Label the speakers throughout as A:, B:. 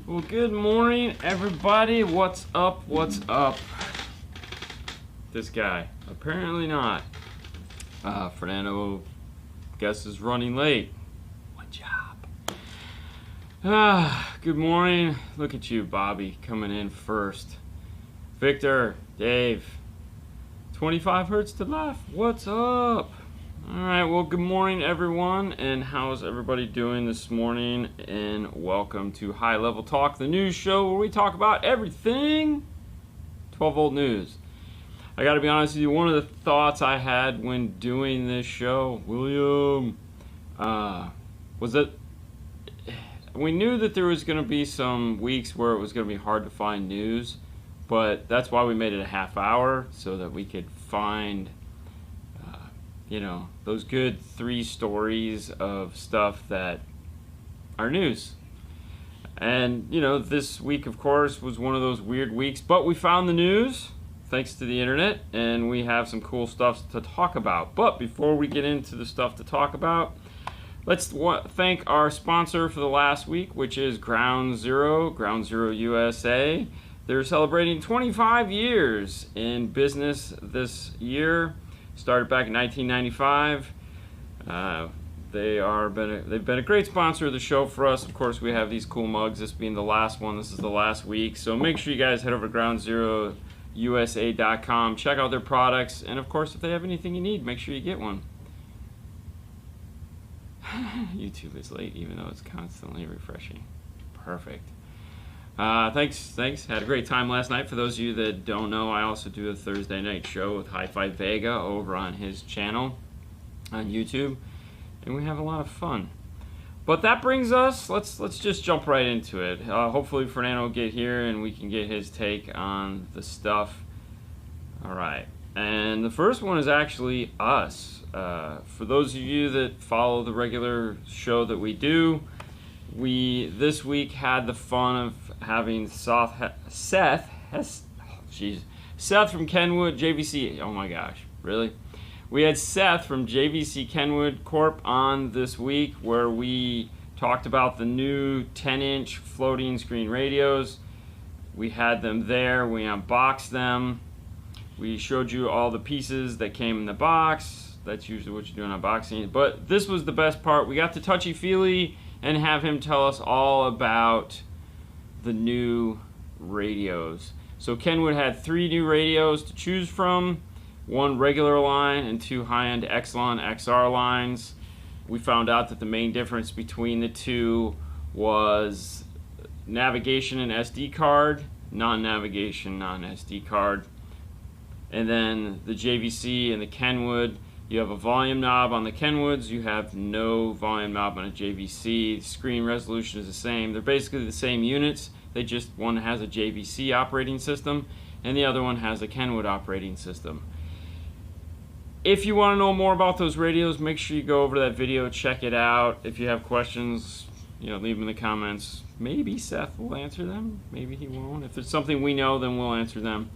A: Well, good morning, everybody. What's up? What's up? This guy. Apparently not. Fernando, guess, is running late. What job? Good morning. Look at you, Bobby, coming in first. Victor, Dave. 25 hertz to left. What's up? Alright, well, good morning, everyone, and how's everybody doing this morning? And welcome to High Level Talk, the news show where we talk about everything 12-volt news. I gotta be honest with you, one of the thoughts I had when doing this show, William, was that we knew that there was gonna be some weeks where it was gonna be hard to find news, but that's why we made it a half hour, so that we could find those good 3 stories of stuff that are news. And, this week, of course, was one of those weird weeks, but we found the news, thanks to the internet, and we have some cool stuff to talk about. But before we get into the stuff to talk about, let's thank our sponsor for the last week, which is Ground Zero USA. They're celebrating 25 years in business this year. Started back in 1995. They've been a great sponsor of the show for us. Of course, we have these cool mugs. This being the last one, this is the last week. So make sure you guys head over to groundzerousa.com. Check out their products, and of course, if they have anything you need, make sure you get one. YouTube is late, even though it's constantly refreshing. Perfect. Thanks. Had a great time last night. For those of you that don't know, I also do a Thursday night show with Hi-Fi Vega over on his channel on YouTube, and we have a lot of fun. But that brings us, let's just jump right into it. Hopefully Fernando will get here and we can get his take on the stuff. All right, and the first one is actually us. For those of you that follow the regular show that we do, we this week had the fun of having Seth from Kenwood, JVC. Oh my gosh, really? We had Seth from JVCKenwood Corp on this week, where we talked about the new 10-inch floating screen radios. We had them there. We unboxed them. We showed you all the pieces that came in the box. That's usually what you do in unboxing. But this was the best part. We got to touchy-feely and have him tell us all about the new radios. So Kenwood had 3 new radios to choose from, 1 regular line and 2 high-end Exelon XR lines. We found out that the main difference between the 2 was navigation and SD card, non-navigation, non-SD card. And then the JVC and the Kenwood, you have a volume knob on the Kenwoods, you have no volume knob on a JVC. Screen resolution is the same. They're basically the same units. They just, one has a JVC operating system and the other one has a Kenwood operating system. If you want to know more about those radios, make sure you go over to that video, check it out. If you have questions, leave them in the comments. Maybe Seth will answer them, maybe he won't. If there's something we know, then we'll answer them.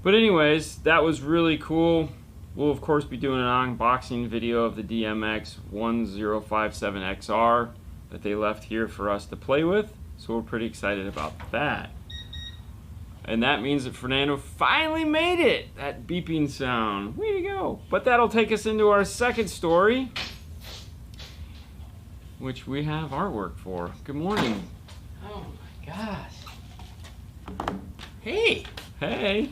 A: But anyways, that was really cool. We'll, of course, be doing an unboxing video of the DMX 1057XR that they left here for us to play with. So we're pretty excited about that. And that means that Fernando finally made it! That beeping sound. Way to go! But that'll take us into our second story, which we have artwork for. Good morning.
B: Oh my gosh. Hey!
A: Hey!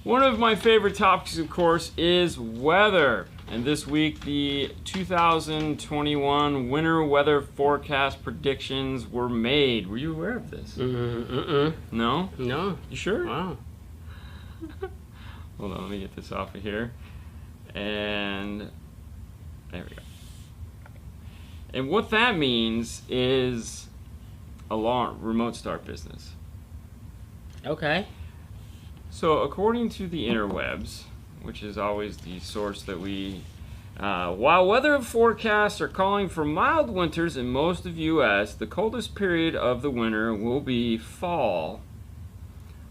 A: One of my favorite topics, of course, is weather. And this week, the 2021 winter weather forecast predictions were made. Were you aware of this? No?
B: No.
A: You sure?
B: Wow.
A: Hold on, let me get this off of here. And there we go. And what that means is a remote start business.
B: Okay.
A: So according to the interwebs, which is always the source that we, while weather forecasts are calling for mild winters in most of U.S., the coldest period of the winter will be fall,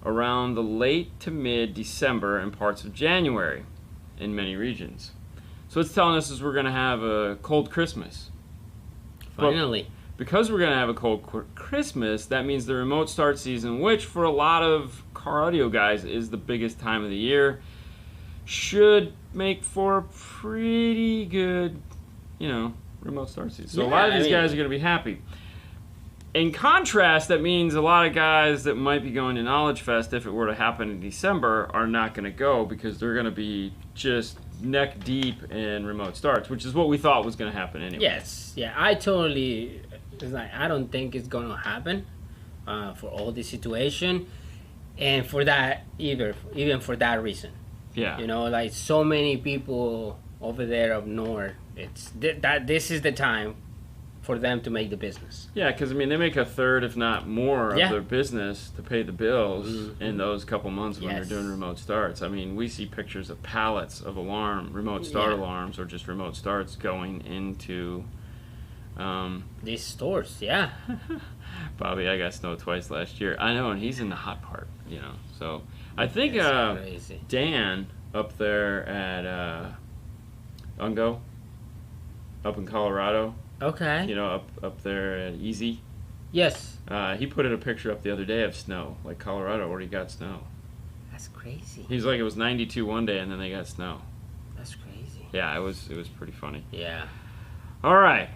A: around the late to mid-December and parts of January in many regions. So it's telling us is we're going to have a cold Christmas.
B: Finally.
A: because we're going to have a cold Christmas, that means the remote start season, which for a lot of car audio guys is the biggest time of the year, should make for a pretty good, remote start season. So a lot of these guys are going to be happy. In contrast, that means a lot of guys that might be going to Knowledge Fest, if it were to happen in December, are not going to go because they're going to be just neck deep in remote starts, which is what we thought was going to happen anyway.
B: Yes, yeah, I totally. It's like I don't think it's going to happen for all this situation, and for that even for that reason.
A: Yeah.
B: Like so many people over there up north, it's that this is the time for them to make the business.
A: Yeah, because they make a third, if not more, of their business to pay the bills in those couple months when they're doing remote starts. We see pictures of pallets of remote start alarms, or just remote starts going into
B: these stores. Yeah.
A: Bobby, I got snow twice last year. I know, and he's in the hot part. So I think Dan up there at Ungo, up in Colorado.
B: Okay.
A: Up there at Easy.
B: Yes.
A: He put in a picture up the other day of snow. Like Colorado already got snow.
B: That's crazy.
A: He's like, it was 92 one day and then they got snow.
B: That's crazy.
A: Yeah, it was pretty funny.
B: Yeah.
A: All right.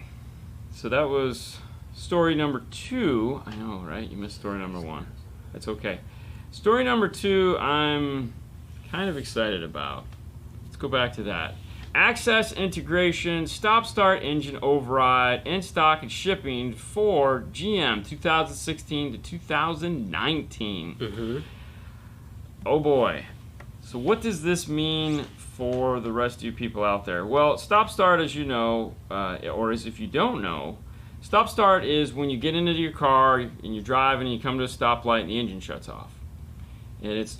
A: So that was story number 2. I know, right? You missed story number 1. That's okay. Story number 2, I'm kind of excited about. Let's go back to that. Axxess integration, stop-start engine override, in stock and shipping for GM 2016 to 2019.
B: Mm-hmm.
A: Oh boy. So what does this mean for the rest of you people out there? Well, stop-start, as you know, or as if you don't know, stop-start is when you get into your car and you're driving and you come to a stoplight and the engine shuts off. And it's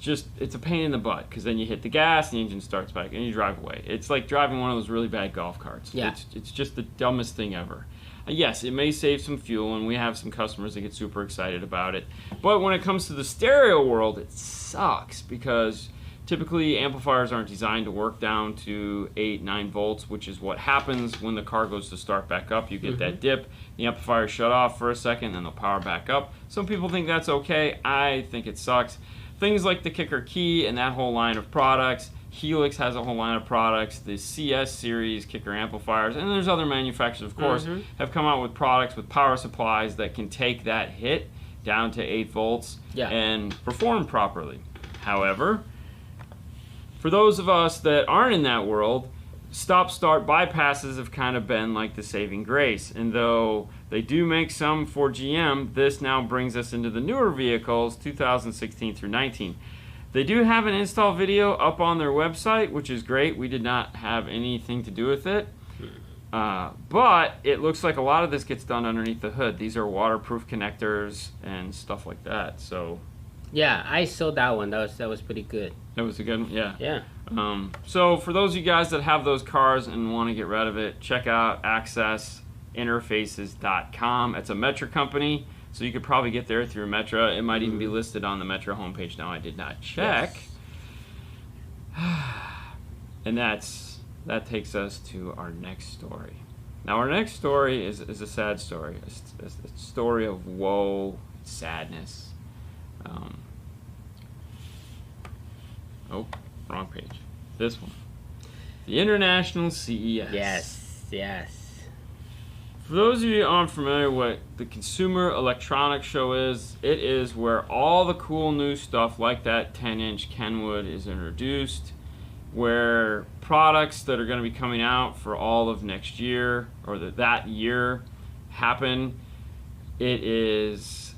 A: a pain in the butt because then you hit the gas and the engine starts back and you drive away. It's like driving one of those really bad golf carts.
B: Yeah.
A: It's just the dumbest thing ever. Yes, it may save some fuel, and we have some customers that get super excited about it. But when it comes to the stereo world, it sucks because typically amplifiers aren't designed to work down to 8-9 volts, which is what happens when the car goes to start back up. You get that dip, the amplifier shut off for a second, then they'll power back up. Some people think that's okay. I think it sucks. Things like the Kicker Key and that whole line of products. Helix has a whole line of products. The CS series Kicker amplifiers, and there's other manufacturers, of course, have come out with products with power supplies that can take that hit down to 8 volts and perform properly. However, for those of us that aren't in that world, stop-start bypasses have kind of been like the saving grace. And though they do make some for GM, this now brings us into the newer vehicles, 2016 through 19. They do have an install video up on their website, which is great. We did not have anything to do with it. But it looks like a lot of this gets done underneath the hood. These are waterproof connectors and stuff like that. So
B: yeah, I saw that one. That was pretty good.
A: That was a good one? Yeah.
B: Yeah.
A: So for those of you guys that have those cars and want to get rid of it, check out AxxessInterfaces.com. It's a Metra company, so you could probably get there through Metra. It might even be listed on the Metra homepage now. I did not check. Yes. And that takes us to our next story. Now our next story is a sad story, a story of woe, sadness. Oh, wrong page. This one. The International CES.
B: Yes.
A: For those of you who aren't familiar with what the Consumer Electronics Show is, it is where all the cool new stuff like that 10-inch Kenwood is introduced, where products that are going to be coming out for all of next year or that year happen. It is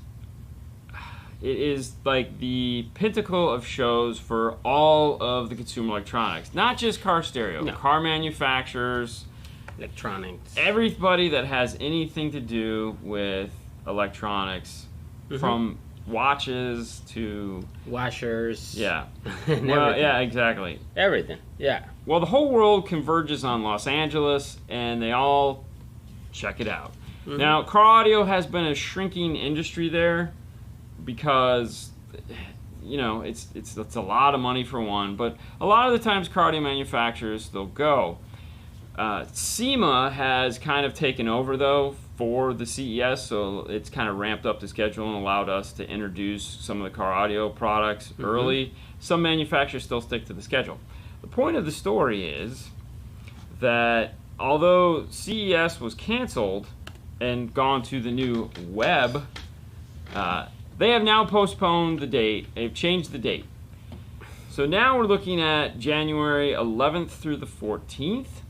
A: like the pinnacle of shows for all of the consumer electronics, not just car stereo, car manufacturers,
B: electronics,
A: everybody that has anything to do with electronics, from watches to
B: washers.
A: Yeah. Well, yeah, exactly.
B: Everything. Yeah.
A: Well, the whole world converges on Los Angeles, and they all check it out. Now, car audio has been a shrinking industry there, because it's a lot of money for one, but a lot of the times car audio manufacturers, they'll go. SEMA has kind of taken over though for the CES, so it's kind of ramped up the schedule and allowed us to introduce some of the car audio products early. Some manufacturers still stick to the schedule. The point of the story is that although CES was canceled and gone to the new web, they have now postponed the date. They've changed the date. So now we're looking at January 11th through the 14th.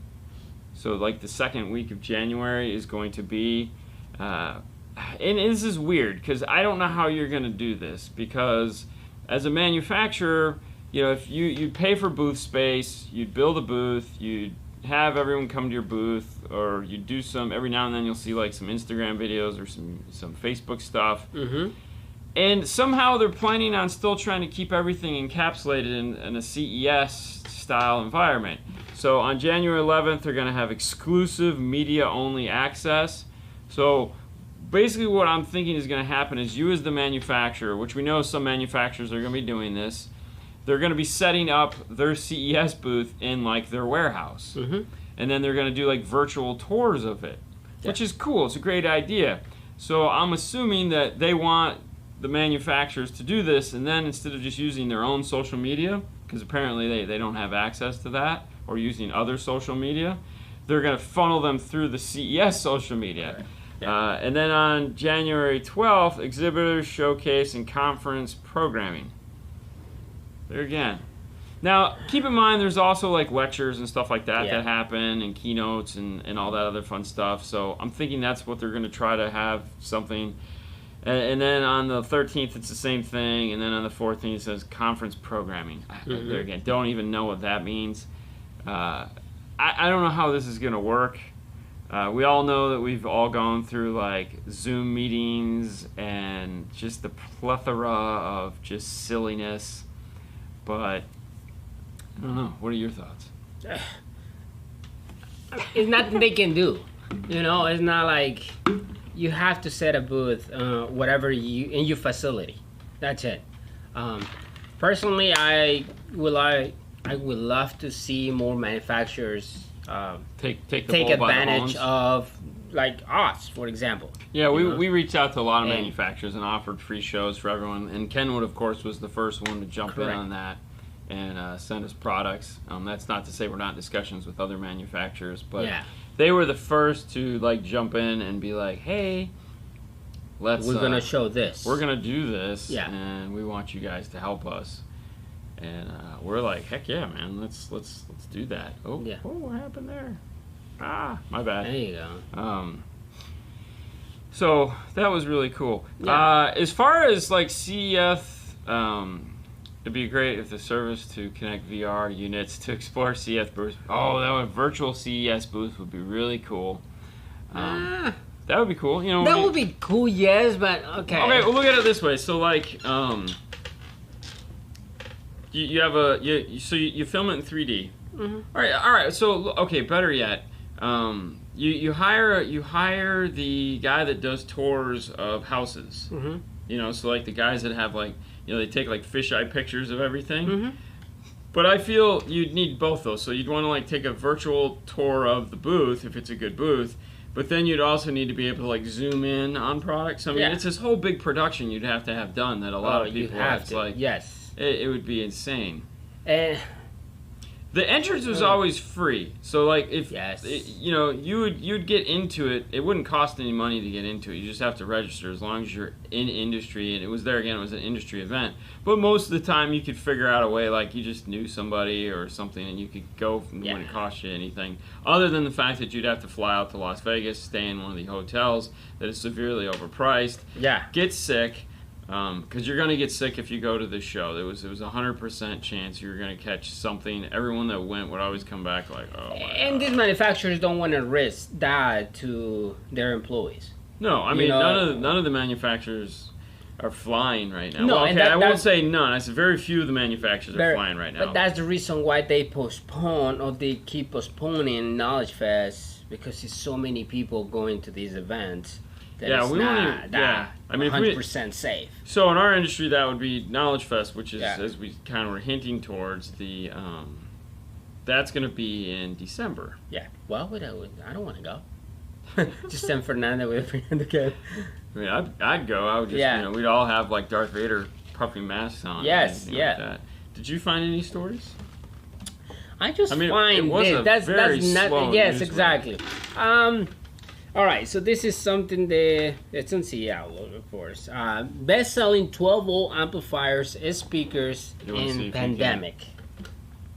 A: So like the second week of January is going to be, and this is weird because I don't know how you're going to do this, because as a manufacturer, you know, if you'd pay for booth space, you'd build a booth, you'd have everyone come to your booth, or you'd do some, every now and then you'll see like some Instagram videos or some Facebook stuff. And somehow they're planning on still trying to keep everything encapsulated in a CES style environment. So on January 11th, they're going to have exclusive media-only access. So basically what I'm thinking is going to happen is you as the manufacturer, which we know some manufacturers are going to be doing this, they're going to be setting up their CES booth in like their warehouse. And then they're going to do like virtual tours of it, which is cool. It's a great idea. So I'm assuming that they want the manufacturers to do this, and then instead of just using their own social media, because apparently they don't have access to that, or using other social media, they're going to funnel them through the CES social media. And then on January 12th, exhibitors, showcase, and conference programming. There again. Now, keep in mind there's also like lectures and stuff like that that happen, and keynotes and all that other fun stuff. So I'm thinking that's what they're going to try to have something. And then on the 13th, it's the same thing. And then on the 14th, it says conference programming. There again, don't even know what that means. I don't know how this is going to work. We all know that we've all gone through like Zoom meetings and just the plethora of just silliness. But I don't know. What are your thoughts?
B: It's nothing they can do. You know, it's not like you have to set a booth, whatever in your facility. That's it. Personally, I would love to see more manufacturers take advantage of, like us, for example.
A: Yeah, we reached out to a lot of manufacturers and offered free shows for everyone. And Kenwood, of course, was the first one to jump in on that and send us products. That's not to say we're not in discussions with other manufacturers, but they were the first to like jump in and be like, "Hey, we're
B: gonna show this.
A: We're gonna do this, and we want you guys to help us." And we're like, "Heck yeah, man! Let's do that." Oh, what happened there? My bad.
B: There you go.
A: So that was really cool. As far as like CES, it'd be great if the service to connect VR units to explore CES booths. Oh, that virtual CES booth would be really cool. That would be cool. You know,
B: that would be cool. Yes, but okay.
A: Okay, well, look at it this way. So like, you have you film it in 3D. All right. So okay, better yet, you hire the guy that does tours of houses. You know, so like the guys that have like, you know, they take like fisheye pictures of everything. But I feel you'd need both those. So you'd want to like take a virtual tour of the booth if it's a good booth, but then you'd also need to be able to like zoom in on products. I mean, it's this whole big production you'd have to have done that a lot of people have to. Like, it would be insane. The entrance was always free, so like if you know you'd get into it, it wouldn't cost any money to get into it. You just have to register as long as you're in industry, and it was there again. It was an industry event, but most of the time you could figure out a way, like you just knew somebody or something, and you could go when it cost you anything, other than the fact that you'd have to fly out to Las Vegas, stay in one of the hotels that is severely overpriced, get sick. Because you're going to get sick if you go to this show. It was 100% chance you were going to catch something. Everyone that went would always come back like, oh my God.
B: These manufacturers don't want to risk that to their employees.
A: No, I mean, none of the manufacturers are flying right now. No, I won't say none. I said very few of the manufacturers are flying right now.
B: But that's the reason why they postpone, or they keep postponing Knowledge Fest, because there's so many people going to these events. That
A: we want to. I mean,
B: 100% safe.
A: So in our industry, that would be Knowledge Fest, which is as we kind of were hinting towards the. That's going to be in December.
B: Yeah. Well, I don't want to go. Just send Fernando with Fernando can.
A: I mean, I'd go. I would just, we'd all have like Darth Vader puffy masks on.
B: Yes,
A: and, like that. Did you find any stories?
B: I just
A: it
B: find
A: was a
B: that's
A: very slow
B: not. Yes,
A: news
B: exactly. All right, so this is something that it's on Seattle, of course. Best-selling 12-volt amplifiers and speakers in pandemic.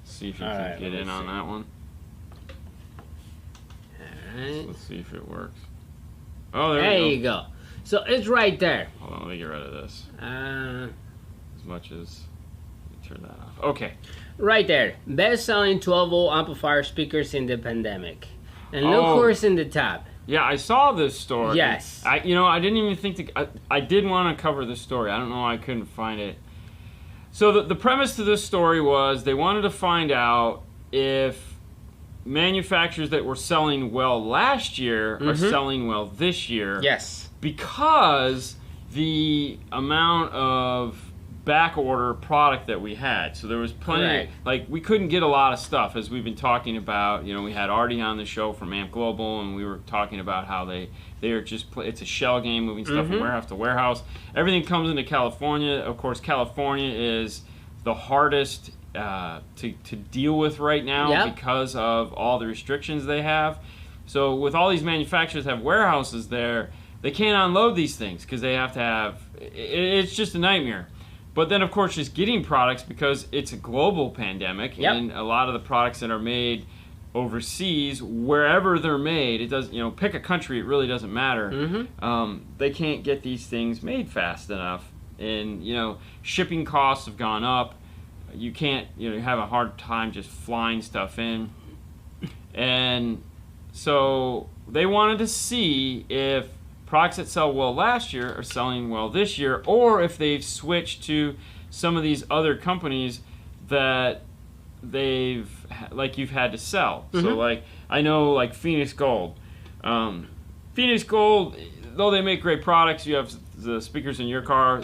A: See if you can get in on that one.
B: All right.
A: Let's see if it works. Oh, there
B: you go. So it's right there.
A: Hold on, let me get rid of this. As much as turn that off. Okay.
B: Right there. Best-selling 12-volt amplifier speakers in the pandemic. And look who's in the top.
A: Yeah, I saw this story.
B: Yes.
A: I didn't even think to. I did want to cover this story. I don't know why I couldn't find it. So the premise to this story was they wanted to find out if manufacturers that were selling well last year are selling well this year.
B: Yes.
A: Because the amount of back order product that we had. So there was plenty, like we couldn't get a lot of stuff as we've been talking about. We had Artie on the show from Amp Global, and we were talking about how they are just, it's a shell game, moving stuff from warehouse to warehouse. Everything comes into California. Of course, California is the hardest to deal with right now because of all the restrictions they have. So with all these manufacturers have warehouses there, they can't unload these things because they have to have, it's just a nightmare. But then, of course, just getting products because it's a global pandemic, and a lot of the products that are made overseas, wherever they're made, it does. Pick a country; it really doesn't matter. They can't get these things made fast enough, and shipping costs have gone up. You can't, you have a hard time just flying stuff in, and so they wanted to see if products that sell well last year are selling well this year, or if they've switched to some of these other companies that you've had to sell. So like, I know like Phoenix Gold. Phoenix Gold, though they make great products, you have the speakers in your car,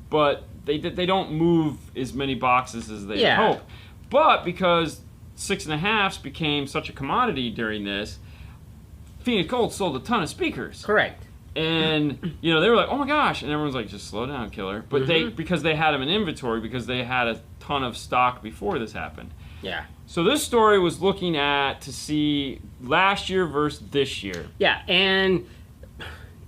A: but they don't move as many boxes as they hope. But because 6.5s became such a commodity during this, Phoenix Gold sold a ton of speakers.
B: Correct.
A: And, they were like, oh my gosh. And everyone's like, just slow down, killer. But because they had them in inventory, because they had a ton of stock before this happened.
B: Yeah.
A: So this story was looking at to see last year versus this year.
B: Yeah, and,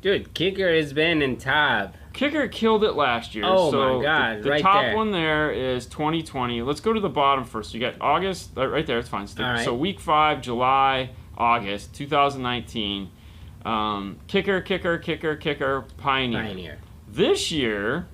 B: dude, Kicker has been in top.
A: Kicker killed it last year.
B: Oh
A: so
B: my God,
A: the
B: right
A: top
B: there.
A: one there is 2020. Let's go to the bottom first. You got August, right there, it's fine.
B: All right.
A: So week 5, July, August 2019. Kicker, Pioneer. This year,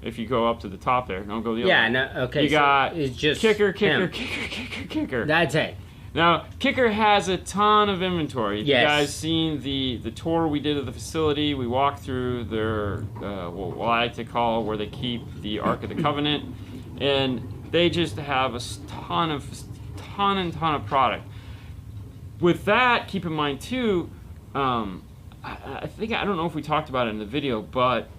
A: if you go up to the top there, don't go the other way.
B: No, okay.
A: You got
B: it's just
A: Kicker.
B: That's it.
A: Now, Kicker has a ton of inventory.
B: Yes.
A: You guys seen the tour we did of the facility? We walked through their, what I like to call where they keep the Ark of the Covenant, and they just have a ton of product. With that, keep in mind too, I think, I don't know if we talked about it in the video, but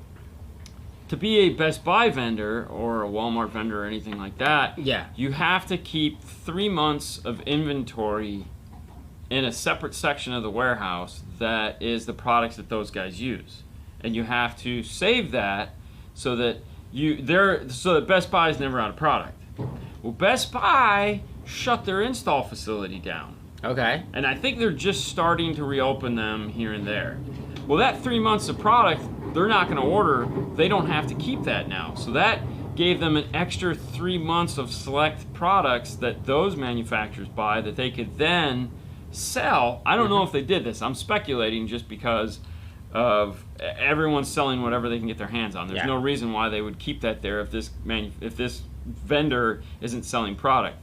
A: to be a Best Buy vendor or a Walmart vendor or anything like that, you have to keep 3 months of inventory in a separate section of the warehouse that is the products that those guys use. And you have to save that so that Best Buy is never out of product. Well, Best Buy shut their install facility down.
B: Okay.
A: And I think they're just starting to reopen them here and there. Well, that 3 months of product, they're not going to order. They don't have to keep that now. So that gave them an extra 3 months of select products that those manufacturers buy that they could then sell. I don't know if they did this. I'm speculating just because of everyone's selling whatever they can get their hands on. There's no reason why they would keep that there if this vendor isn't selling product.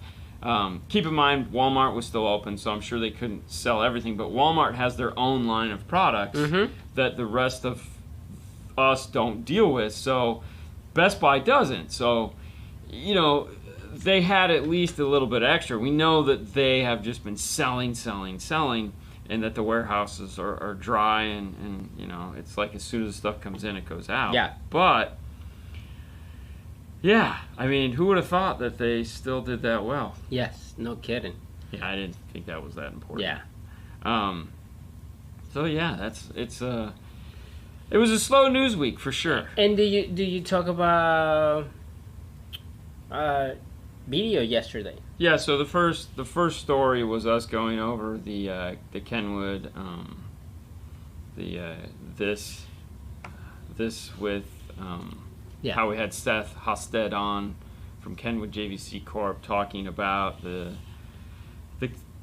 A: Keep in mind, Walmart was still open, so I'm sure they couldn't sell everything, but Walmart has their own line of products that the rest of us don't deal with, so Best Buy doesn't. So, they had at least a little bit extra. We know that they have just been selling, and that the warehouses are dry, and it's like as soon as the stuff comes in, it goes out.
B: Yeah.
A: But yeah, I mean, who would have thought that they still did that well?
B: Yes, no kidding.
A: Yeah, I didn't think that was that important.
B: Yeah.
A: So yeah, it was a slow news week for sure.
B: And do you talk about video yesterday?
A: Yeah, so the first story was us going over the Kenwood, this with how we had Seth Hosted on from Kenwood JVC Corp talking about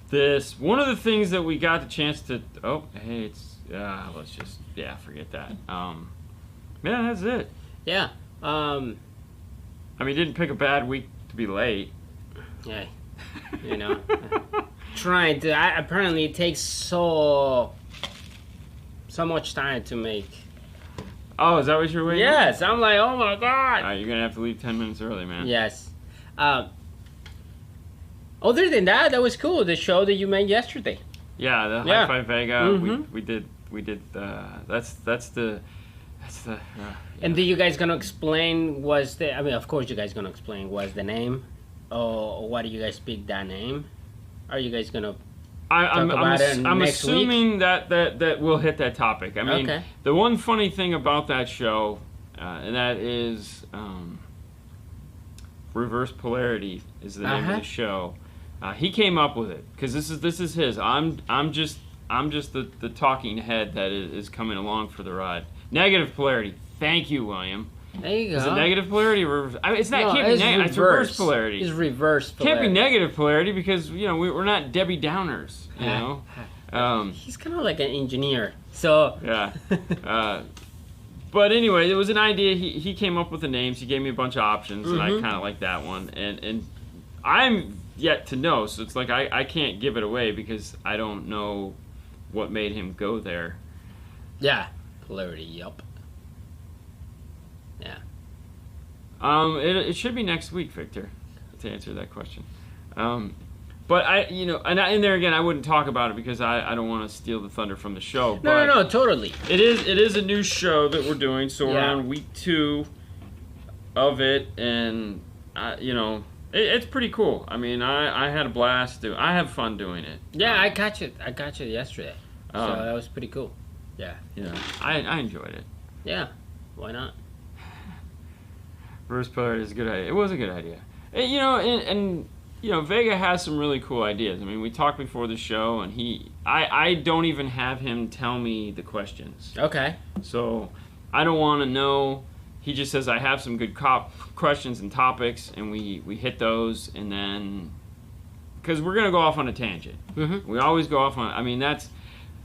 A: this. One of the things that we got the chance to let's just forget that. That's it.
B: Yeah.
A: I mean, didn't pick a bad week to be late.
B: Yeah. You know, trying to. Apparently, it takes so much time to make.
A: Oh, is that what you're waiting?
B: Yes, I'm like, oh my god.
A: All right, you're gonna have to leave 10 minutes early, man.
B: Yes. Other than that, that was cool. The show that you made yesterday.
A: Yeah, the Hi-Fi Vega. Mm-hmm. We did. That's the.
B: And do you guys gonna explain? I mean, of course, you guys gonna explain what's the name, or why do you guys pick that name? Are you guys gonna?
A: I'm assuming that we'll hit that topic. I mean, The one funny thing about that show, and that is Reverse Polarity is the name of the show. He came up with it because this is his. I'm just the talking head that is coming along for the ride. Negative polarity. Thank you, William.
B: There you go.
A: Is it negative polarity or it's not? Can't be negative. It's reverse polarity.
B: It's reverse polarity.
A: Can't be negative polarity because we're not Debbie Downers. You know.
B: He's kind of like an engineer. So
A: yeah. But anyway, it was an idea. He came up with the names. He gave me a bunch of options, and I kind of like that one. And I'm yet to know, so it's like I can't give it away because I don't know what made him go there.
B: Yeah. Polarity, yup. Yeah.
A: It should be next week, Victor, to answer that question. But and there again, I wouldn't talk about it because I don't want to steal the thunder from the show.
B: No, totally.
A: It is a new show that we're doing, so we're on week 2 of it, and it's pretty cool. I mean, I had a blast. I have fun doing it.
B: Yeah, I got you yesterday, so that was pretty cool. Yeah.
A: Yeah, I enjoyed it.
B: Yeah, why not?
A: Reverse polarity is a good idea. It was a good idea. And Vega has some really cool ideas. I mean, we talked before the show, and I don't even have him tell me the questions.
B: Okay.
A: So I don't want to know. He just says, I have some good questions and topics, and we hit those, and then, because we're going to go off on a tangent. Mm-hmm. We always go off on, I mean,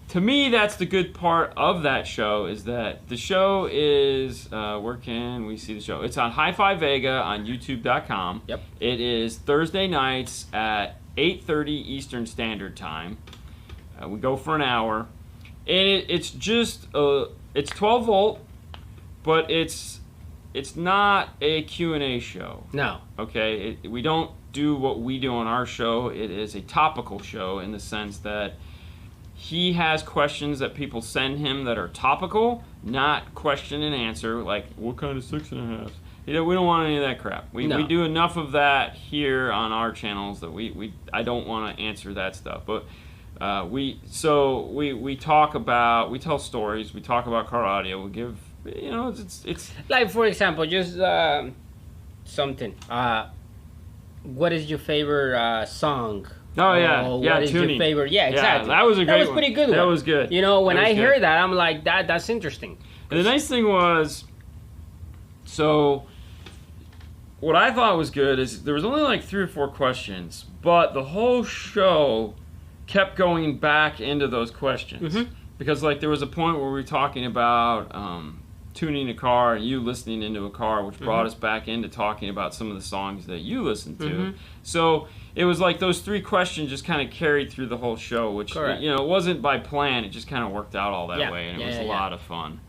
A: to me, that's the good part of that show, is that the show is, where can we see the show? It's on Hi-Fi Vega on YouTube.com.
B: Yep.
A: It is Thursday nights at 8:30 Eastern Standard Time. We go for an hour. And it's just, it's 12 volt, but it's not a Q&A show.
B: No.
A: Okay? We don't do what we do on our show. It is a topical show in the sense that he has questions that people send him that are topical, not question and answer, like, what kind of 6.5? We don't want any of that crap. We do enough of that here on our channels that I don't want to answer that stuff. But we talk about, we tell stories, we talk about car audio, we give, it's
B: like, for example, just something. What is your favorite song?
A: Oh yeah,
B: what is
A: tuning.
B: Your favorite? Yeah, exactly.
A: Yeah, that was a great one.
B: That was pretty good.
A: That was good.
B: When I hear that, I'm like, that's interesting.
A: And the nice thing was, so what I thought was good is there was only like 3 or 4 questions, but the whole show kept going back into those questions. Mm-hmm. Because like there was a point where we were talking about tuning a car and you listening into a car, which brought us back into talking about some of the songs that you listened to. Mm-hmm. So it was like those 3 questions just kind of carried through the whole show, which it wasn't by plan. It just kind of worked out all that way, and it was a lot of fun.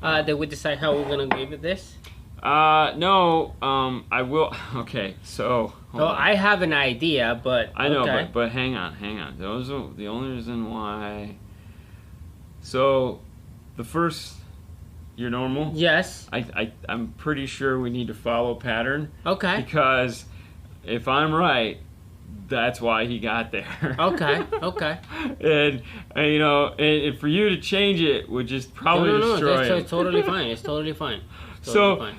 B: Did we decide how we're gonna give it this?
A: No. I will. Okay, so.
B: I have an idea, but
A: I know, but hang on. Those are the only reason why. So, the first. You're normal?
B: Yes.
A: I'm pretty sure we need to follow pattern.
B: Okay.
A: Because if I'm right, that's why he got there.
B: Okay.
A: and you know, and for you to change it would just probably destroy him.
B: It's totally fine. It's totally fine.
A: To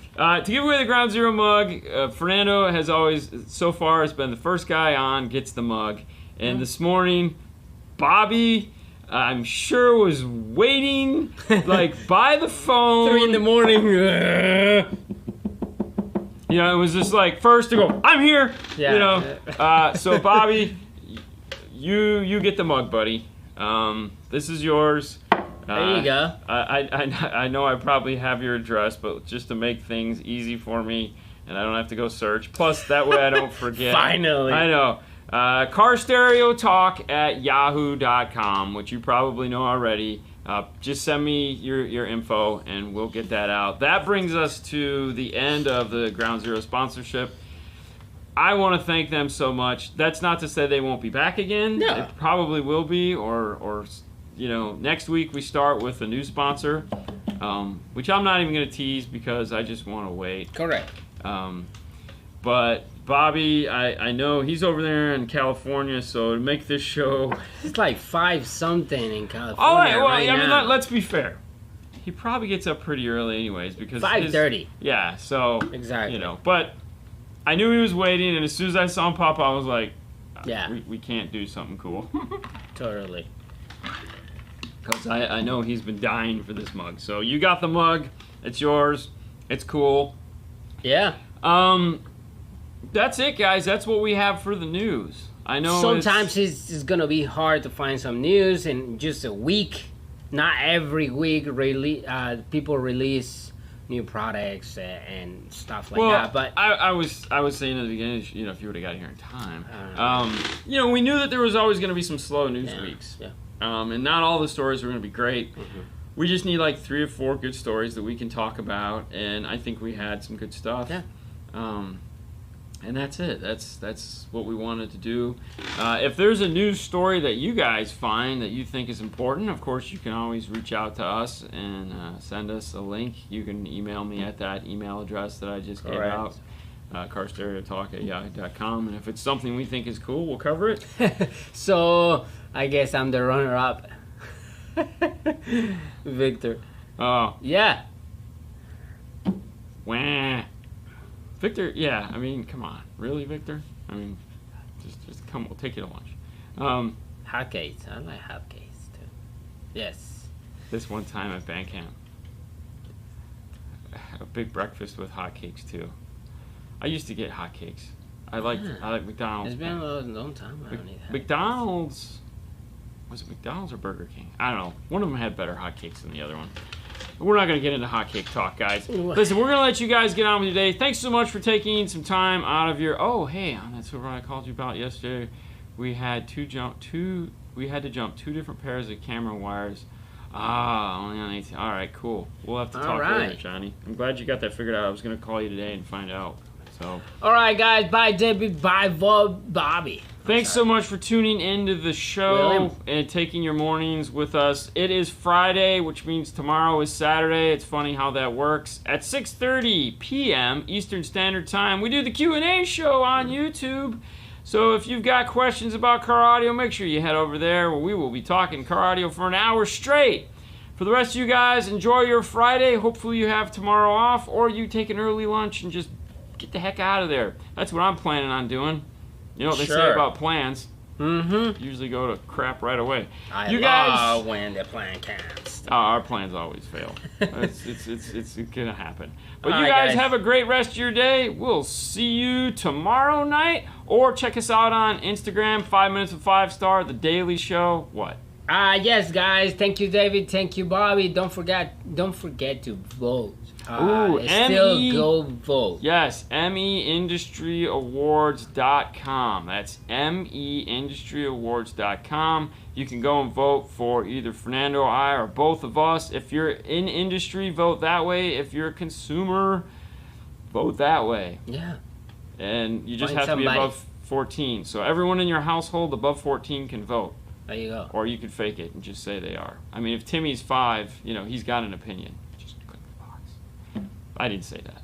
A: give away the Ground Zero mug, Fernando has always, so far, has been the first guy on, gets the mug. And this morning, Bobby, I'm sure, was waiting, like, by the phone.
B: 3 in the morning.
A: You know, it was just like, first to go, I'm here!
B: Yeah.
A: You know, so Bobby, you get the mug, buddy. This is yours.
B: There you go.
A: I know I probably have your address, but just to make things easy for me, and I don't have to go search. Plus, that way I don't forget.
B: Finally.
A: I know. carstereotalk@yahoo.com, which you probably know already. Just send me your info, and we'll get that out. That brings us to the end of the Ground Zero sponsorship. I want to thank them so much. That's not to say they won't be back again.
B: No.
A: They probably will be, or you know, next week we start with a new sponsor, which I'm not even going to tease because I just want to wait.
B: Correct.
A: But Bobby, I know he's over there in California, so to make this show...
B: It's like 5-something in California
A: All right, well,
B: right
A: I mean,
B: now.
A: let's be fair. He probably gets up pretty early anyways because...
B: 5:30.
A: Yeah, so...
B: Exactly.
A: You know, but I knew he was waiting, and as soon as I saw him pop up, I was like,
B: Yeah.
A: we can't do something cool.
B: Totally.
A: Because I know he's been dying for this mug. So you got the mug. It's yours. It's cool.
B: Yeah.
A: That's it, guys. That's what we have for the news. I know
B: sometimes it's going to be hard to find some news in just a week. Not every week people release new products and stuff like that. But
A: I was saying at the beginning, you know, if you would have got here in time, you know, we knew that there was always going to be some slow news weeks.
B: Yeah.
A: And not all the stories were going to be great.
B: Mm-hmm.
A: We just need like 3 or 4 good stories that we can talk about, and I think we had some good stuff.
B: Yeah.
A: And that's it. That's what we wanted to do. If there's a news story that you guys find that you think is important, of course you can always reach out to us and send us a link. You can email me at that email address that I just gave out. carstereotalk@yahoo.com, and if it's something we think is cool, we'll cover it.
B: So I guess I'm the runner-up. Victor.
A: Oh.
B: Yeah.
A: Wah. Victor, yeah, I mean, come on. Really, Victor? I mean, just come, we'll take you to lunch.
B: Hotcakes. I like hotcakes too. Yes.
A: This one time at band camp, a big breakfast with hotcakes too. I used to get hotcakes. I like McDonald's.
B: It's been a long time. I don't need hotcakes.
A: McDonald's. Was it McDonald's or Burger King? I don't know. One of them had better hotcakes than the other one. But we're not going to get into hotcake talk, guys. Listen, we're going to let you guys get on with your day. Thanks so much for taking some time out of your... Oh, hey, that's what I called you about yesterday. We had to jump 2 different pairs of camera wires. Only on 18. All right, cool. We'll have to talk later, Johnny. I'm glad you got that figured out. I was going to call you today and find out. So.
B: All right, guys. Bye, Debbie. Bye, Bobby.
A: Thanks so much for tuning into the show and taking your mornings with us. It is Friday, which means tomorrow is Saturday. It's funny how that works. At 6:30 p.m. Eastern Standard Time, we do the Q&A show on YouTube. So if you've got questions about car audio, make sure you head over there where we will be talking car audio for an hour straight. For the rest of you guys, enjoy your Friday. Hopefully you have tomorrow off, or you take an early lunch and just get the heck out of there. That's what I'm planning on doing. You know what they say about plans. Mm-hmm. Usually go to crap right away.
B: I love when the plan counts.
A: Our plans always fail. It's gonna happen. But you guys have a great rest of your day. We'll see you tomorrow night, or check us out on Instagram. 5 Minutes with 5 Star, The Daily Show. What?
B: Yes, guys. Thank you, David. Thank you, Bobby. Don't forget to vote. Still go vote.
A: Yes, MEIndustryAwards.com. That's MEIndustryAwards.com. You can go and vote for either Fernando, I, or both of us. If you're in industry, vote that way. If you're a consumer, vote that way.
B: Yeah.
A: And you just have to be above 14. So everyone in your household above 14 can vote.
B: There you go.
A: Or you could fake it and just say they are. I mean, if Timmy's 5, you know, he's got an opinion. I didn't say that.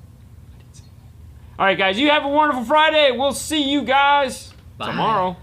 A: All right, guys, you have a wonderful Friday. We'll see you guys
B: Bye.
A: tomorrow.